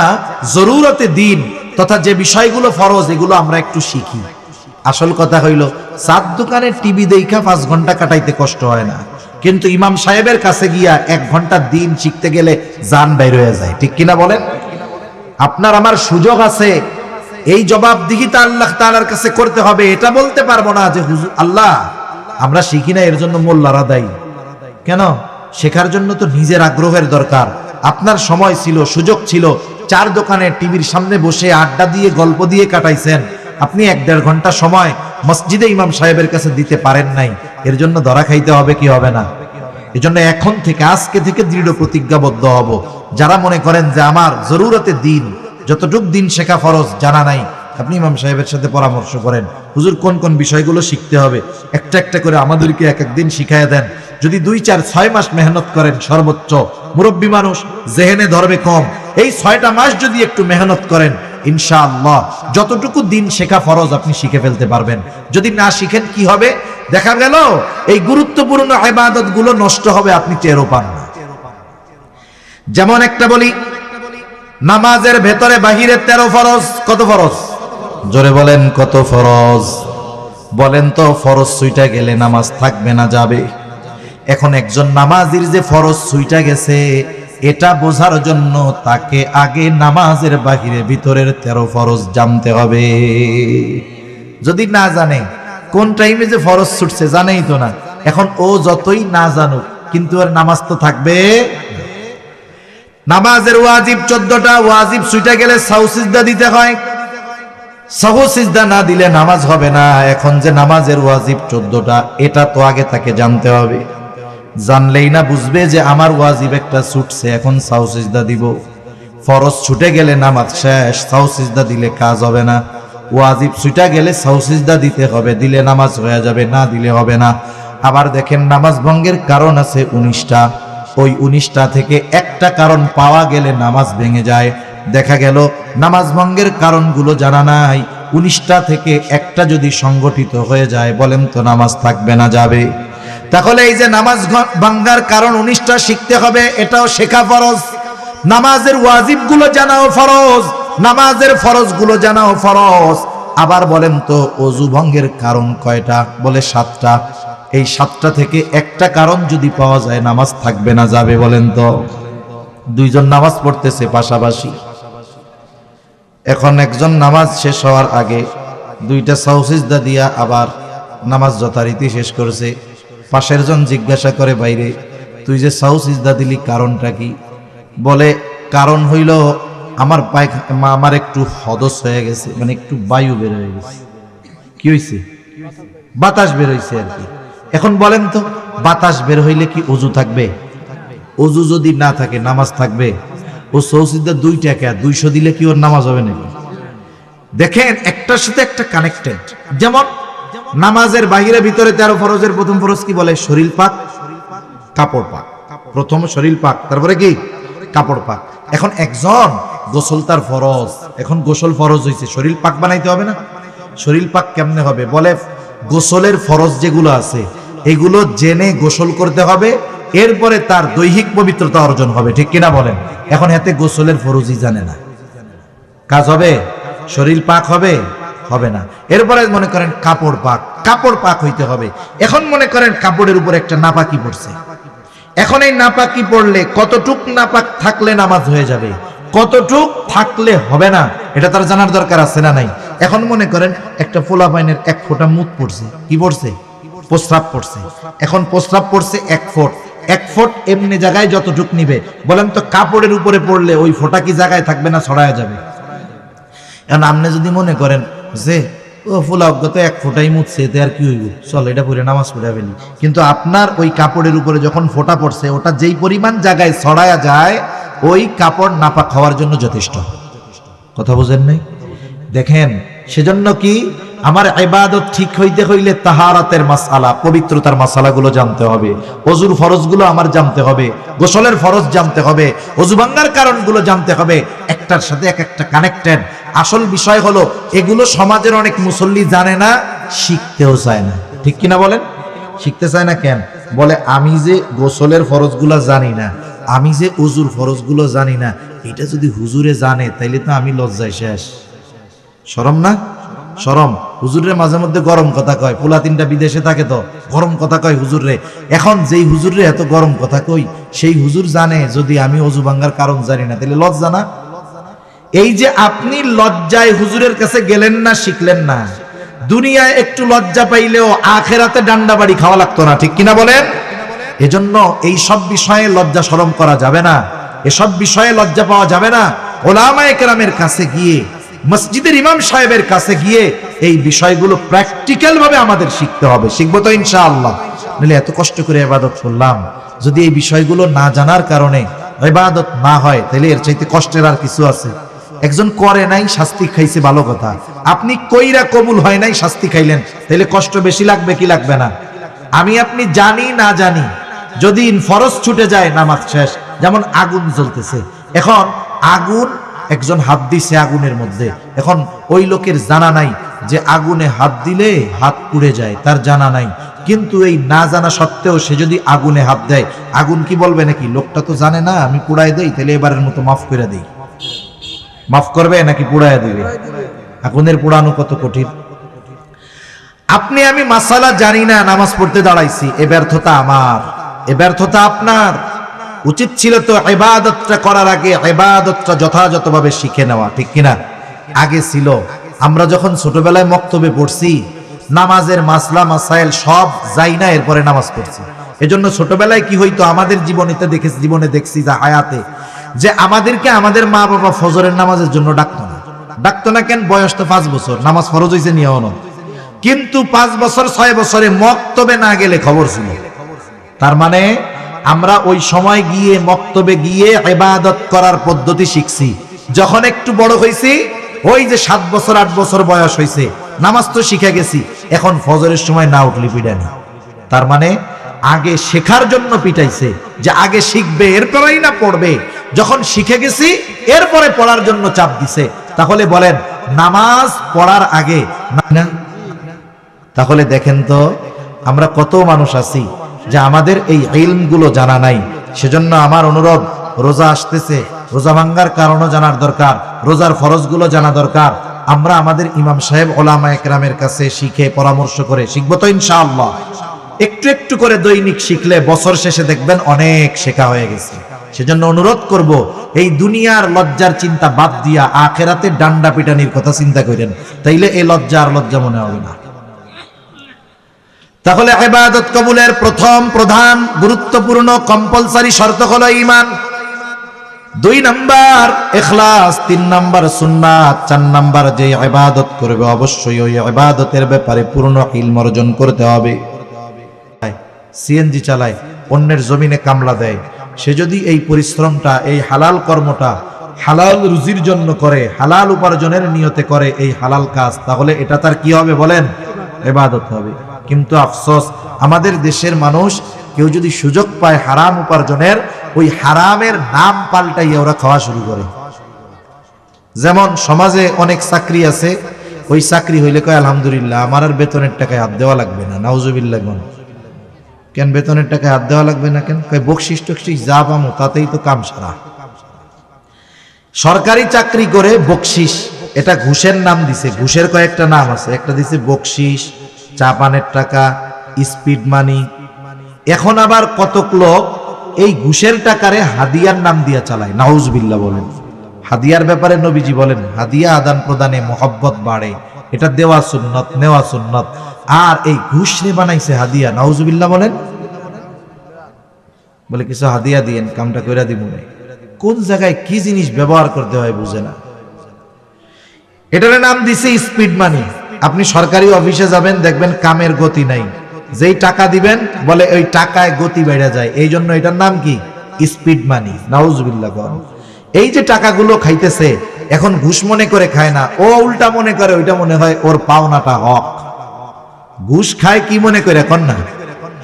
জরুরতে দ্বীন তথা যে বিষয়গুলো ফরজ এগুলো আমরা একটু শিখি। আসল কথা হইল, 7 দোকানে টিভি দেখা 5 ঘন্টা কাটাইতে কষ্ট হয় না, কিন্তু ইমাম সাহেবের কাছে গিয়া 1 ঘন্টা দ্বীন শিখতে গেলে জান বাইর হয়ে যায়, ঠিক কিনা বলেন? আপনার আমার সুযোগ আছে, এই জবাবদিহিতা আল্লাহ তাআলার কাছে করতে হবে। এটা বলতে পারবো না যে হুজুর আল্লাহ আমরা শিখি না, এর জন্য মোল্লারা দায়ী। কেন? শেখার জন্য তো নিজের আগ্রহের দরকার। আপনার সময় ছিল, সুযোগ ছিল, 4 দোকানে টিভির সামনে বসে আড্ডা দিয়ে গল্প দিয়ে কাটাইছেন। আপনি 1-1.5 ঘন্টা সময় মসজিদে ইমাম সাহেবের কাছে দিতে পারেন নাই, এর জন্য ধরা খাইতে হবে কি হবে না? এজন্য এখন থেকে, আজকে থেকে দৃঢ় প্রতিজ্ঞাবদ্ধ হব। যারা মনে করেন যে আমার জরুরতে দ্বীন, যতটুক দ্বীন শেখা ফরজ জানা নাই, আপনি ইমাম সাহেবের সাথে পরামর্শ করেন, হুজুর কোন কোন বিষয়গুলো শিখতে হবে, একটা একটা করে আমাদেরকে এক এক দিন শিখাইয়া দেন। যদি 2, 4, 6 মাস মেহনত করেন, সর্বোচ্চ মুরব্বী মানুষ, জেহেনে ধরবে কম, এই 6টা মাস যদি একটু মেহনত করেন, ইনশাআল্লাহ যতটুকু দ্বীন শেখা ফরজ আপনি শিখে ফেলতে পারবেন। যদি না শিখেন কি হবে? দেখা গেল এই গুরুত্বপূর্ণ ইবাদত গুলো নষ্ট হবে, আপনি টেরও পান না। যেমন একটা বলি, নামাজের ভেতরে বাহিরে 13 ফরজ। কত ফরজ? জোরে বলেন, কত ফরজ? বলেন তো, ফরজ ছুইটা গেলে নামাজ থাকবে না, যাবে? এখন একজন নামাজির যে ফরজ ছুইটা গেছে, এটা বোঝার জন্য তাকে আগে নামাজের বাহিরে ভিতরের 13 ফরজ জানতে হবে। যদি না জানে, কোন টাইমে যে ফরজ ছুটছে জানেই তো না, এখন ও যতই না জানুক, কিন্তু আর নামাজ তো থাকবে। নামাজের ওয়াজিব 14টা, ওয়াজিব ছুটে গেলে সাহু সিজদা দিতে হয়। সাহু সিজদা না দিলে নামাজ হবে না। এখন যে নামাজের ওয়াজিব 14টা, এটা তো আগে তাকে জানতে হবে। জানলেই না বুঝবে যে আমার ওয়াজিব একটা ছুটছে, এখন সাহু সিজদা দিব। ফরজ ছুটে গেলে নামাজ শেষ, সাহু সিজদা দিলে কাজ হবে না। ওয়াজিব ছুটা গেলে সাউসিজদা দিতে হবে, দিলে নামাজ হয়ে যাবে, না দিলে হবে না। আবার দেখেন নামাজ ভঙ্গের কারণ আছে 19টা, ওই 19টা থেকে একটা কারণ পাওয়া গেলে নামাজ ভেঙে যায়। দেখা গেল নামাজ ভঙ্গের কারণগুলো জানা নাই, 19টা থেকে একটা যদি সংগঠিত হয়ে যায়, বলেন তো নামাজ থাকবে না যাবে? তাহলে এই যে নামাজ ভাঙ্গার কারণ 19টা শিখতে হবে, এটাও শেখা ফরজ। নামাজের ওয়াজিবগুলো জানাও ফরজ, নামাজের ফরজগুলো জানাও ফরজ। আবার বলেন তো ওযু ভঙ্গের কারণ কয়টা? বলে 7টা। এই 7টা থেকে একটা কারণ যদি পাওয়া যায়, নামাজ থাকবে না যাবে? বলেন তো। দুইজন নামাজ পড়তেছে পাশাপাশি, এখন একজন নামাজ শেষ হওয়ার আগে 2টা সাউসিজদা দিয়া আবার নামাজ যথারীতি শেষ করেছে। পাশের জন জিজ্ঞাসা করে, বাইরে তুই যে সাউসিজদা দিলি কারণটা কি? বলে কারণ হইল আমার একটু হদস হয়ে গেছে, মানে একটু বায়ু বের হয়ে গেছে। কি হয়েছে? বাতাস বের হয়েছে আর কি। এখন বলেন তো বাতাস বের হইলে কি ওযু থাকবে? ওযু যদি না থাকে নামাজ থাকবে? ও সাউসিজদা 2টা কে 200 দিলে কি ওর নামাজ হবে নাকি? দেখেন একটার সাথে একটা কানেক্টেড। যেমন নামাজের বাহিরে ভিতরে 13 ফরজের প্রথম ফরজ কি বলে? শরীর পাক, কাপড় পাক। প্রথম শরীর পাক, তারপরে কি? কাপড় পাক। এখন একজন গোসল তার ফরজ, এখন গোসল ফরজ হইছে, শরীর পাক বানাইতে হবে না? শরীর পাক কেমনে হবে? বলে গোসলের ফরজ যেগুলো আছে এগুলো জেনে গোসল করতে হবে, এরপরে তার দৈহিক পবিত্রতা অর্জন হবে। ঠিক কিনা বলেন? এখন এতে গোসলের ফরজই জানে না, কাজ হবে? শরীর পাক হবে? হবে না। এরপরে মনে করেন কাপড় পাক, কাপড় পাক হইতে হবে। এখন মনে করেন কাপড়ের উপর একটা নাপাকি পড়ছে, এখন এই নাপাকি পড়লে কতটুক নাপাক থাকলে নামাজ হয়ে যাবে, কতটুক থাকলে হবে না, এটা তার জানার দরকার আছে না নাই? এখন মনে করেন একটা পোলাপাইনের 1 ফোঁটা মুত পড়ছে। কি পড়ছে? প্রস্রাব পড়ছে। এখন প্রস্রাব পড়ছে 1 ফুট, 1 ফুট এমনি জায়গায় যতটুক নিবে, বলেন তো কাপড়ের উপরে পড়লে ওই ফোঁটা কি জায়গায় থাকবে না ছড়ায় যাবে? এখন আপনি যদি মনে করেন যে ও ফুলাগ্য তো 1 ফোঁটাই মুছছে, এতে আর কি হইব, চল এটা পরে নামাজ পড়ে ফেলি, কিন্তু আপনার ওই কাপড়ের উপরে যখন ফোঁটা পড়ছে ওটা যেই পরিমাণ জায়গায় ছড়ায়া যায়, ওই কাপড় নাপাক হওয়ার জন্য যথেষ্ট। কথা বুঝেন নাই? দেখেন সেজন্য কি আমার ইবাদত ঠিক হইতে হইলে তাহারাতের মাসআলা, পবিত্রতার মাসআলাগুলো জানতে হবে, ওযুর ফরজগুলো আমার জানতে হবে, গোসলের ফরজ জানতে হবে, ওযু ভাঙার কারণগুলো জানতে হবে। একটার সাথে একটা কানেক্টেড। আসল বিষয় হলো এগুলো সমাজের অনেক মুসল্লি জানে না, শিখতেও চায় না। ঠিক কিনা বলেন? শিখতে চায় না কেন? বলে আমি যে গোসলের ফরজগুলো জানি না, আমি যে ওযুর ফরজগুলো জানি না, এটা যদি হুজুরে জানে তাইলে তো আমি লজ্জায় শেষ। শরম না? শরম। হুজুরে মাঝে মধ্যে গরম কথা কয়, পোলা 3টা বিদেশে থাকে তো গরম কথা কয় হুজুরে। এখন যেই হুজুরে এত গরম কথা কই, সেই হুজুর জানে যদি আমি ওযু ভাঙার কারণ জানি না, তাহলে লজ্জা না? এই যে আপনি লজ্জায় হুজুরের কাছে গেলেন না, শিখলেন না, দুনিয়ায় একটু লজ্জা পাইলেও আখেরাতে ডান্ডা বাড়ি খাওয়া লাগতো না। ঠিক কিনা বলেন? এজন্য এই সব বিষয়ে লজ্জা শরম করা যাবে না, এসব বিষয়ে লজ্জা পাওয়া যাবে না। ওলামায়ে কেরামের কাছে গিয়ে, মসজিদের ইমাম সাহেবের কাছে গিয়ে এই বিষয়গুলো প্র্যাকটিক্যাল ভাবে আমাদের শিখতে হবে। শিখবো তো ইনশাআল্লাহ। নাহলে এত কষ্ট করে ইবাদত করলাম, যদি এই বিষয়গুলো না জানার কারণে ইবাদত না হয়, তাহলে এর চাইতে কষ্টের আর কিছু আছে? একজন করে নাই, শাস্তি খাইছে, ভালো কথা। আপনি কইরা কবুল হয় নাই, শাস্তি খাইলেন, তাহলে কষ্ট বেশি লাগবে কি লাগবে না? আমি আপনি জানি না জানি, যদি ফরজ ছুটে যায় নামাজ শেষ। যেমন আগুন জ্বলতেছে, এখন আগুন, একজন হাত দিছে আগুনের মধ্যে, এখন ওই লোকের জানা নাই যে আগুনে হাত দিলে হাত পুড়ে যায়, তার জানা নাই। কিন্তু এই না জানা সত্ত্বেও সে যদি আগুনে হাত দেয়, আগুন কি বলবে নাকি লোকটা তো জানে না, আমি পুড়ায় দেই, তাহলে এবারের মতো মাফ করে দেই? মাফ করবে নাকি পুড়ায় দিবে? আগুনের পোড়ানো কত কঠিন। আপনি আমি মাসালা জানি না, নামাজ পড়তে দাঁড়াইছি, এ ব্যর্থতা আমার, এ ব্যর্থতা আপনার। উচিত ছিল তো ইবাদতটা করার আগে ইবাদতটা যথাযথভাবে শিখে নেওয়া। ঠিক কিনা? আগে ছিল, আমরা যখন ছোটবেলায় মক্তবে পড়ছি, নামাজের মাসলা মাসাইল সব যাই না, এরপরে নামাজ পড়ছি। এজন্য ছোটবেলায় কি হইতো, আমাদের জীবনে দেখছি যে হায়াতে, যে আমাদেরকে আমাদের মা বাবা ফজরের নামাজের জন্য ডাকতো না। কেন? বয়স তো 5 বছর, নামাজ ফরজ হইছে নিয়ম। কিন্তু 5 বছর 6 বছরে মক্তবে না গেলে খবর ছিল। তার মানে আমরা ওই সময় গিয়ে মক্তবে গিয়ে ইবাদত করার পদ্ধতি শিখছি। যখন একটু বড় হইছি, ওই যে 7 বছর 8 বছর বয়স হয়েছে, নামাজ তো শিখে গেছি, এখন ফজরের সময় না উঠলে পিটানি। তার মানে আগে শেখার জন্য পিটাইছে, যে আগে শিখবে এরপরেই না পড়বে। যখন শিখে গেছি এরপরে পড়ার জন্য চাপ দিছে। তাহলে বলেন নামাজ পড়ার আগে না? তাহলে দেখেন তো আমরা কত মানুষ আছি যে আমাদের এই ইলমগুলো জানা নাই। সেজন্য আমার অনুরোধ, রোজা আসতেছে, রোজা ভাঙ্গার কারণও জানার দরকার, রোজার ফরজগুলো জানা দরকার। আমরা আমাদের ইমাম সাহেব ওলামা একরামের কাছে শিখে পরামর্শ করে শিখবো তো ইনশাআল্লাহ। একটু একটু করে দৈনিক শিখলে বছর শেষে দেখবেন অনেক শেখা হয়ে গেছে। সেজন্য অনুরোধ করব, এই দুনিয়ার লজ্জার চিন্তা বাদ দিয়া আখেরাতে ডান্ডা পিটানির কথা চিন্তা করেন, তাইলে এই লজ্জা আর লজ্জা মনে হবে না। তাহলে ইবাদত কবুলের প্রথম প্রধান গুরুত্বপূর্ণ কম্পালসারি শর্ত হলো ঈমান, 2 নাম্বার ইখলাস, 3 নাম্বার সুন্নাত, 4 নাম্বার যে ইবাদত করবে অবশ্যই ওই ইবাদতের ব্যাপারে পূর্ণ ইলম অর্জন করতে হবে। সিএনজি চালায়, অন্যের জমিনে কামলা দেয়, সে যদি এই পরিশ্রমটা, এই হালাল কর্মটা হালাল রুজির জন্য করে, হালাল উপার্জনের নিয়তে করে এই হালাল কাজ, তাহলে এটা তার কি হবে বলেন? ইবাদত হবে। কিন্তু আফসোস, আমাদের দেশের মানুষ কেউ যদি সুযোগ পায় হারাম উপার্জনের, ওই হারামের নাম পাল্টাইয়া ওরা খাওয়া শুরু করে। যেমন সমাজে অনেক চাকরি আছে, ওই চাকরি হইলে কয় আলহামদুলিল্লাহ আমার আর বেতনের টাকায় হাত দেওয়া লাগবে না। নাউজুবিল্লাহ। কেন বেতনের টাকায় হাত দেওয়া লাগবে না কেন? কয় বকশিস টকশিস যা পামো তাতেই তো কাম সারা। সরকারি চাকরি করে বকশিস, এটা ঘুষের নাম দিছে, ঘুষের কয়েকটা নাম আছে, একটা দিছে বকশিস, চা পানের টাকা, স্পিড মানি। এখন আবার কতক লোক এই ঘুষের টাকারে হাদিয়ার নাম দিয়া চালায়। নাউজুবিল্লাহ বলেন। হাদিয়ার ব্যাপারে নবীজি বলেন হাদিয়া আদান প্রদানে মহব্বত বাড়ে, এটা দেওয়া সুন্নত, নেওয়া সুন্নত। আর এই ঘুষ রে বানাইছে হাদিয়া। নাউজুবিল্লাহ বলেন। বলে কিছু হাদিয়া দিয়েন, কামটা কইরা দিব। কোন জায়গায় কি জিনিস ব্যবহার করতে হয় বুঝে না। এটার নাম দিছে স্পিড মানি। আপনি সরকারি অফিসে যাবেন, দেখবেন কামের গতি নাই, যেই টাকা দিবেন বলে ওই টাকায় গতি বেড়ে যায়, এই জন্য এটার নাম কি? স্পিড মানি। নাউজুবিল্লাহ। এই যে টাকাগুলো খাইতেছে, এখন ঘুষ মনে করে খায় না, ও উল্টা মনে করে ওইটা মনে হয় ওর পাওনাটা হক। ঘুষ খায় কি মনে করে? এখন না,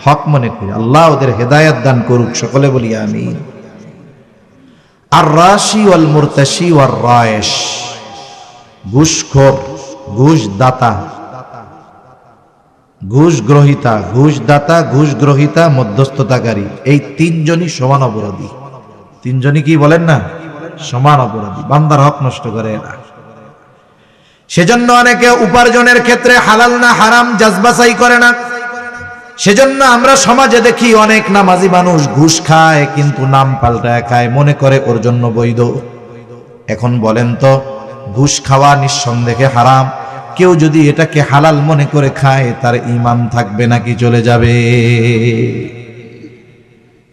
হক মনে করে। আল্লাহ ওদের হেদায়েত দান করুক, সকলে বলি আমিন। আর রাশি ওয়াল মুরতাশি ওয়ার রায়েশ, ঘুষখোর, ঘুষ দাতা, ঘুষ গ্রহিতা, ঘুষ দাতা, ঘুষ গ্রহিতা, মধ্যস্থতাকারী, এই 3 জনই সমান অপরাধী। 3 জনই কি বলেন না? সমান অপরাধী। বান্দার হক নষ্ট করে এরা। সেজন্য অনেকে উপার্জনের ক্ষেত্রে হালাল না হারাম যাচাই করে না। সেজন্য আমরা সমাজে দেখি অনেক নামাজি মানুষ ঘুষ খায়, কিন্তু নাম পাল্টায় খায়, মনে করে ওর জন্য বৈধ। এখন বলেন তো, ঘুষ খাওয়া নিঃসন্দেহে হারাম, কেউ যদি এটাকে হালাল মনে করে খায়, তার ঈমান থাকবে নাকি চলে যাবে?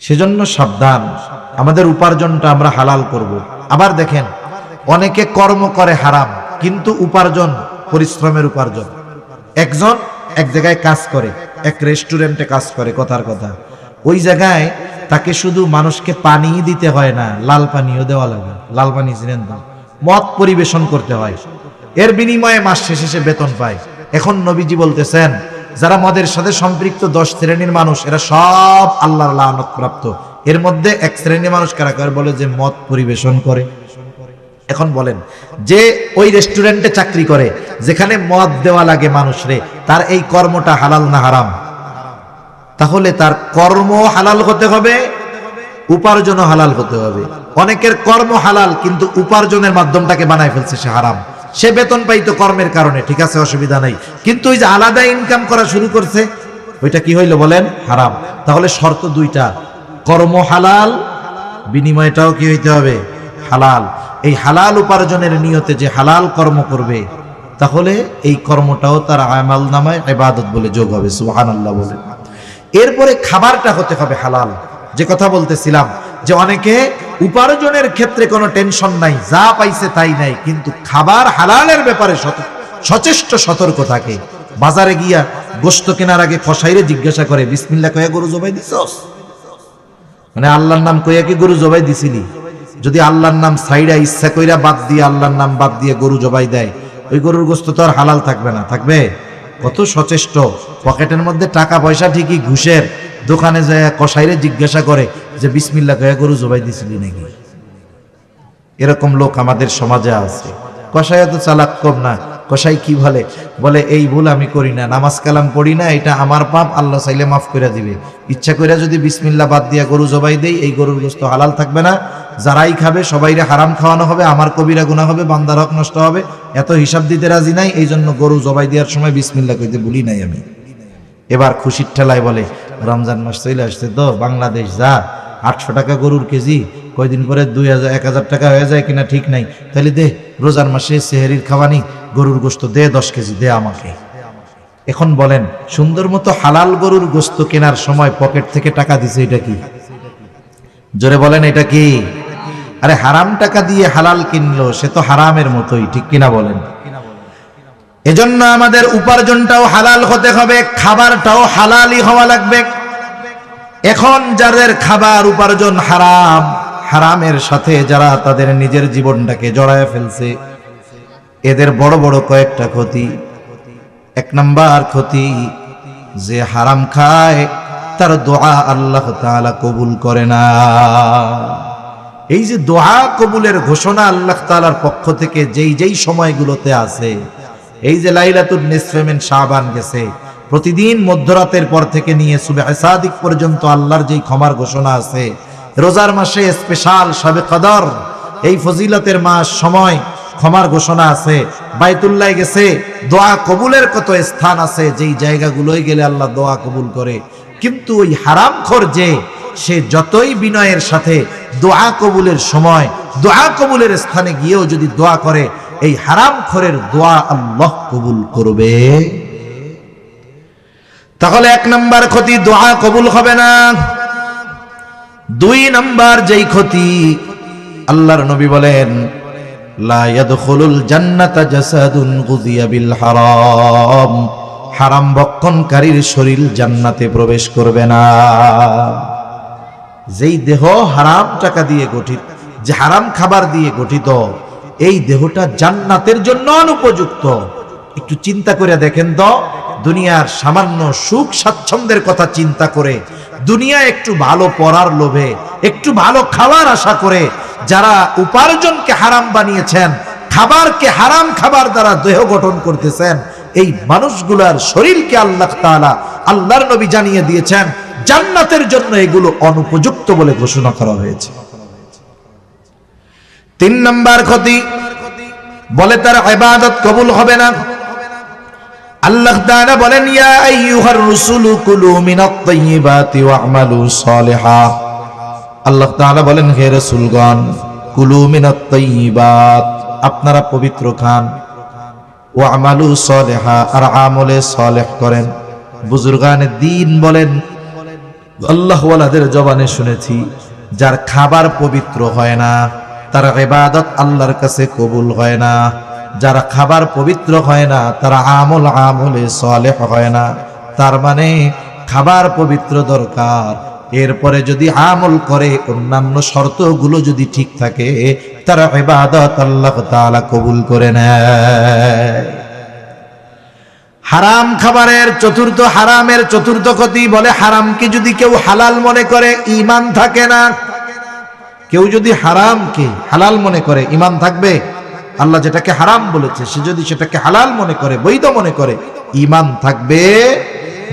সেজন্য সাবধান, আমাদের উপার্জনটা আমরা হালাল করব। আবার দেখেন অনেকে কর্ম করে হারাম, কিন্তু উপার্জন পরিশ্রমের উপার্জন। একজন এক জায়গায় কাজ করে, এক রেস্টুরেন্টে কাজ করে, কথার কথা, ওই জায়গায় তাকে শুধু মানুষকে পানি দিতে হয় না, লাল পানিও দেওয়া লাগে। লাল পানি চিনেন তো? মদ পরিবেশন করতে হয়, এর বিনিময়ে মাস শেষে সে বেতন পায়। এখন নবীজি বলতেছেন যারা মদের সাথে সম্পৃক্ত 10 শ্রেণীর মানুষ, এরা সব আল্লাহর লানত প্রাপ্ত। এর মধ্যে 1 শ্রেণীর মানুষ কারা কারা? বলে যে মদ পরিবেশন করে। এখন বলেন, যে ওই রেস্টুরেন্টে চাকরি করে, যেখানে মদ দেওয়া লাগে মানুষরে, তার এই কর্মটা হালাল না হারাম? তাহলে তার কর্ম হালাল হতে হবে, উপার্জনও হালাল হতে হবে। অনেকের কর্ম হালাল, কিন্তু উপার্জনের মাধ্যমটাকে বানায় ফেলছে সে হারাম। সে বেতন পাইতো কর্মের কারণে, ঠিক আছে, অসুবিধা নাই, কিন্তু ওই যে আলাদা ইনকাম করা শুরু করছে, ওইটা কি হইলো বলেন? হারাম। তাহলে শর্ত 2টা, কর্ম হালাল, বিনিময়টাও কি হইতে হবে? হালাল। এই হালাল উপার্জনের নিয়তে যে হালাল কর্ম করবে, তাহলে এই কর্মটাও তার আমাল নামায় ইবাদত বলে যোগ হবে। সুবহানাল্লাহ বলে। এরপরে খাবারটা হতে হবে হালাল। যে কথা বলতেছিলাম যে অনেকে উপার্জনের ক্ষেত্রে কোনো টেনশন নাই, যা পাইছে তাই নাই, কিন্তু খাবার হালালের ব্যাপারে সচেষ্ট সতর্ক থাকে। বাজারে গিয়া গোশত কেনার আগে কসাইরে জিজ্ঞাসা করে, বিসমিল্লাহ কইয়া গরু জবাই দিছস? মানে আল্লাহর নাম কইয়া কি গরু জবাই দিছিলি? যদি আল্লাহর নাম সাইডা ইচ্ছা কইরা বাদ দিয়ে আল্লাহর নাম বাদ দিয়ে গরু জবাই দেয়, ওই গরুর গোশত তো আর হালাল থাকবে না, থাকবে? কত সচেষ্ট, পকেটের মধ্যে টাকা পয়সা ঠিকই, ঘুষের দোকানে যায় কসাইরে জিজ্ঞাসা করে যে বিসমিল্লাহ কয়ে গরু জবাই দিছিলি নাকি? এরকম লোক আমাদের সমাজে আছে। কসাই তো চালাক কম না। কসাই কি বলে? বলে এই ভুল আমি করি না, নামাজ কালাম পড়ি না, এটা আমার পাপ, আল্লাহ চাইলে মাফ করে দিবে। ইচ্ছা করে যদি বিসমিল্লাহ বাদ দিয়া গরু জবাই দেই, এই গরুর গোশত হালাল থাকবে না, যারাই খাবে সবাইরে হারাম খাওয়ানো হবে, আমার কবিরা গুনাহ হবে, বান্দার হক নষ্ট হবে। এত হিসাব দিতে রাজি নাই, এই জন্য গরু জবাই দেওয়ার সময় বিসমিল্লাহ কইতে ভুলি নাই আমি। এবার খুশির ঠেলায় বলে রমজান মাস চলে আসছে তো, বাংলাদেশ যা 800 টাকা গরুর কেজি, কয়দিন পরে 2000-1000 টাকা হয়ে যায় কিনা ঠিক নাই, তাহলে দে রোজার মাসে সেহরির খাওয়ানি গরুর গোশত দে 10 কেজি দে আমাকে। এখন বলেন, সুন্দর মতো হালাল গরুর গোশত কেনার সময় পকেট থেকে টাকা দিছে, এটা কি? জোরে বলেন, এটা কি? আরে হারাম টাকা দিয়ে হালাল কিনলো, সে তো হারামের মতোই, ঠিক কিনা বলেন? এজন্য আমাদের উপার্জনটাও হালাল হতে হবে, খাবারটাও হালালই হওয়া লাগবে। এখন যাদের খাবার উপার্জন হারাম, হারামের সাথে যারা তাদের নিজের জীবনটাকে জড়ায় ফেলছে, এদের বড় বড় কয়েকটা ক্ষতি। 1 নাম্বার ক্ষতি, যে হারাম খায় তার দোয়া আল্লাহ তাআলা কবুল করে না। এই যে দোয়া কবুলের ঘোষণা আল্লাহ তাআলার পক্ষ থেকে যেই সময়গুলোতে আছে, এই যে লাইলাতুন নিসফে মিন শাবান গেছে, প্রতিদিন মধ্যরাতের পর থেকে নিয়ে সুবহ সাদিক পর্যন্ত আল্লাহর যেই ক্ষমার ঘোষণা আছে, রোজার মাসে স্পেশাল শবে কদর, এই ফজিলতের মাস, সময় ক্ষমার ঘোষণা আছে। বাইতুল্লাহ গেছে, দোয়া কবুলের কত স্থান আছে, যেই জায়গাগুলোয় গেলে আল্লাহ দোয়া কবুল করে। কিন্তু ওই হারামখোর যে, সে যতই বিনয়ের সাথে দোয়া কবুলের সময়, দোয়া কবুলের স্থানে গিয়েও যদি দোয়া করে, এই হারামখোরের দোয়া আল্লাহ কবুল করবে। তাহলে 1 নাম্বার ক্ষতি, দোয়া কবুল হবে না। 2 নাম্বার যেই ক্ষতি, আল্লাহর নবী বলেন লা ইয়াদখুলুল জান্নাতা জাসাদুন গুযিয়া বিল হারাম, হারাম ভক্ষণকারীর শরীর জান্নাতে প্রবেশ করবে না। যেই দেহ হারাম টাকা দিয়ে গঠিত, যে হারাম খাবার দিয়ে গঠিত, এই দেহটা জান্নাতের জন্য অনুপযুক্ত। একটু চিন্তা করে দেখেন তো, দুনিয়ার সামান্য সুখ স্বাচ্ছন্দ্যের কথা চিন্তা করে, দুনিয়া একটু ভালো পড়ার লোভে, একটু ভালো খাবার আশা করে যারা উপার্জনকে হারাম বানিয়েছেন, খাবারকে হারাম খাবার দ্বারা দেহ গঠন করতেছেন, এই মানুষগুলার শরীরকে আল্লাহ তাআলা, আল্লাহর নবী জানিয়ে দিয়েছেন জান্নাতের জন্য এগুলো অনুপযুক্ত বলে ঘোষণা করা হয়েছে। 3 নাম্বার ক্ষতি, বলে তার ইবাদত কবুল হবে না। আল্লাহ তাআলা বলেন ইয়া আইয়ুহার রাসূলু কুলু মিনাত তাইয়্যিবাতি ওয়া'মালু সালিহা। আল্লাহ তাআলা বলেন, হে রাসূলগণ, কুলু মিনাত তাইয়্যিবাত, আপনারা পবিত্র খান, ওয়া'মালু সালিহা, আর আমলে সালেহ করেন। বুজুর্গানে দ্বীন বলেন, আল্লাহ ওয়ালাদের জবানে শুনেছি, যার খাবার পবিত্র হয় না তার ইবাদত আল্লাহর কাছে কবুল হয় না। যারা খাবার পবিত্র হয় না তারা আমলে সালেহ হয় না। তার মানে খাবার পবিত্র দরকার, এরপরে যদি আমল করে, অন্যান্য শর্তগুলো যদি ঠিক থাকে, তার ইবাদত আল্লাহ তাআলা কবুল করে নেয়। হারাম খাবারের হারামের চতুর্থ ক্ষতি, বলে হারামকে যদি কেউ হালাল মনে করে, ঈমান থাকে না। কেউ যদি হারামকে হালাল মনে করে, ঈমান থাকবে? আল্লাহ যেটাকে হারাম বলেছে, সে যদি সেটাকে হালাল মনে করে, বৈধ মনে করে, ঈমান থাকবে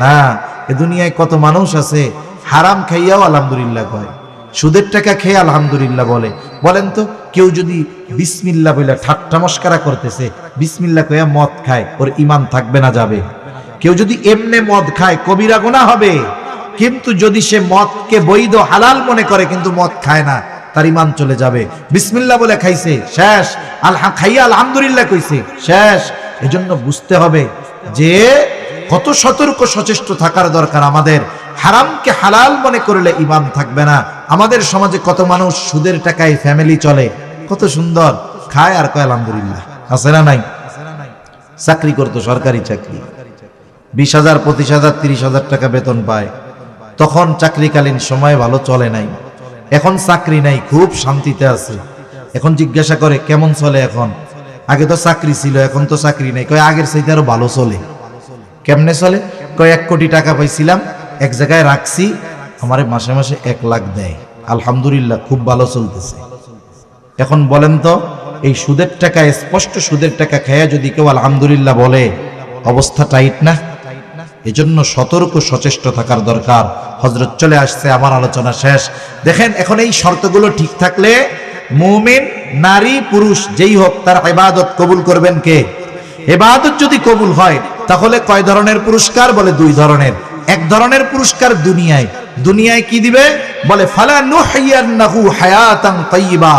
না। এ দুনিয়ায় কত মানুষ আছে হারাম খাইয়াও আলহামদুলিল্লাহ কয়, সুদের টাকা খেয়ে আলহামদুলিল্লাহ বলে। বলেন তো, কেউ যদি বিসমিল্লাহ বলে ঠাট্টা মস্করা করতেছে, বিসমিল্লাহ কইয়া মদ খায়, ওর ঈমান থাকবে না যাবে? কেউ যদি এমনে মদ খায়, কবিরা গুনাহ হবে। কিন্তু যদি সে মদকে বৈধ হালাল মনে করে কিন্তু মদ খায় না, তার ঈমান চলে যাবে। বিসমিল্লাহ বলে খাইছে, শেষ। খাইয়া আলহামদুলিল্লাহ কইছে, শেষ। এজন্য বুঝতে হবে যে কত সতর্ক সচেষ্ট থাকার দরকার আমাদের। হারামকে হালাল মনে করলে ঈমান থাকবে না। আমাদের সমাজে কত মানুষ সুদের টাকায় ফ্যামিলি চলে, কত সুন্দর খায় আর কয় আলহামদুলিল্লাহ। আছে না নাই? চাকরি করতো, সরকারি চাকরি, 20,000, 25,000, 30,000 টাকা বেতন পায়। তখন চাকরিকালীন সময় ভালো চলে নাই, এখন চাকরি নাই, খুব শান্তিতে আছে। এখন জিজ্ঞাসা করে কেমন চলে এখন? আগে তো চাকরি ছিল, এখন তো চাকরি নাই। কয় আগের চাইতে আরো ভালো চলে। কেমনে চলে? কয় 1 কোটি টাকা পাইছিলাম, এক জায়গায় রাখছি, আমারে মাসে মাসে 1 লাখ দেয়, আলহামদুলিল্লাহ খুব ভালো চলতেছে। এখন বলেন তো, এই সুদের টাকা, স্পষ্ট সুদের টাকা খেয়ে যদি কেউ আলহামদুলিল্লাহ বলে, অবস্থা টাইট না? এজন্য সতর্ক সচেষ্ট থাকার দরকার। হযরত চলে আসছে, আমার আলোচনা শেষ। দেখেন, এখন এই শর্তগুলো ঠিক থাকলে মুমিন নারী পুরুষ যেই হোক তার ইবাদত কবুল করবেন কে? ইবাদত যদি কবুল হয় তাহলে কয় ধরনের পুরস্কার? বলে 2 ধরনের। এক ধরনের পুরস্কার দুনিয়ায়। দুনিয়ায় কি দিবে? বলে ফালা নুহইয়ান্নাহু হায়াতান তাইয়্যিবা,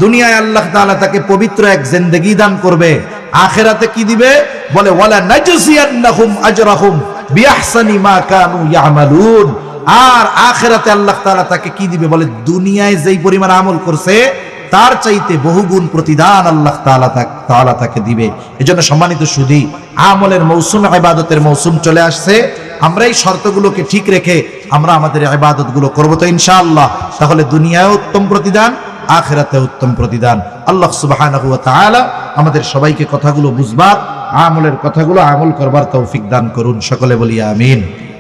দুনিয়ায় আল্লাহ তাআলা তাকে পবিত্র এক জিন্দেগি দান করবে। আখিরাতে কি দিবে? বলে ওয়ালা নাজজিয়ান্নাহুম আজরাহুম বিআহসানি মা কানু ইয়ামালুন, আর আখিরাতে আল্লাহ তাআলা তাকে কি দিবে? বলে দুনিয়ায় যেই পরিমাণ আমল করছে তার চাইতে বহুগুণ প্রতিদান আল্লাহ তাআলা তাকে দিবে। এজন্য সম্মানিত সুধী, আমলের মৌসুম, ইবাদতের মৌসুম চলে আসছে। আমরা এই শর্তগুলোকে ঠিক রেখে আমরা আমাদের ইবাদতগুলো করব তো ইনশাআল্লাহ, তাহলে দুনিয়ায় উত্তম প্রতিদান, আখিরাতে উত্তম প্রতিদান। আল্লাহ সুবহানাহু ওয়া তাআলা আমাদের সবাইকে কথাগুলো বুঝবার, আমলের কথাগুলো আমল করবার তৌফিক দান করুন। সকলে বলি আমিন।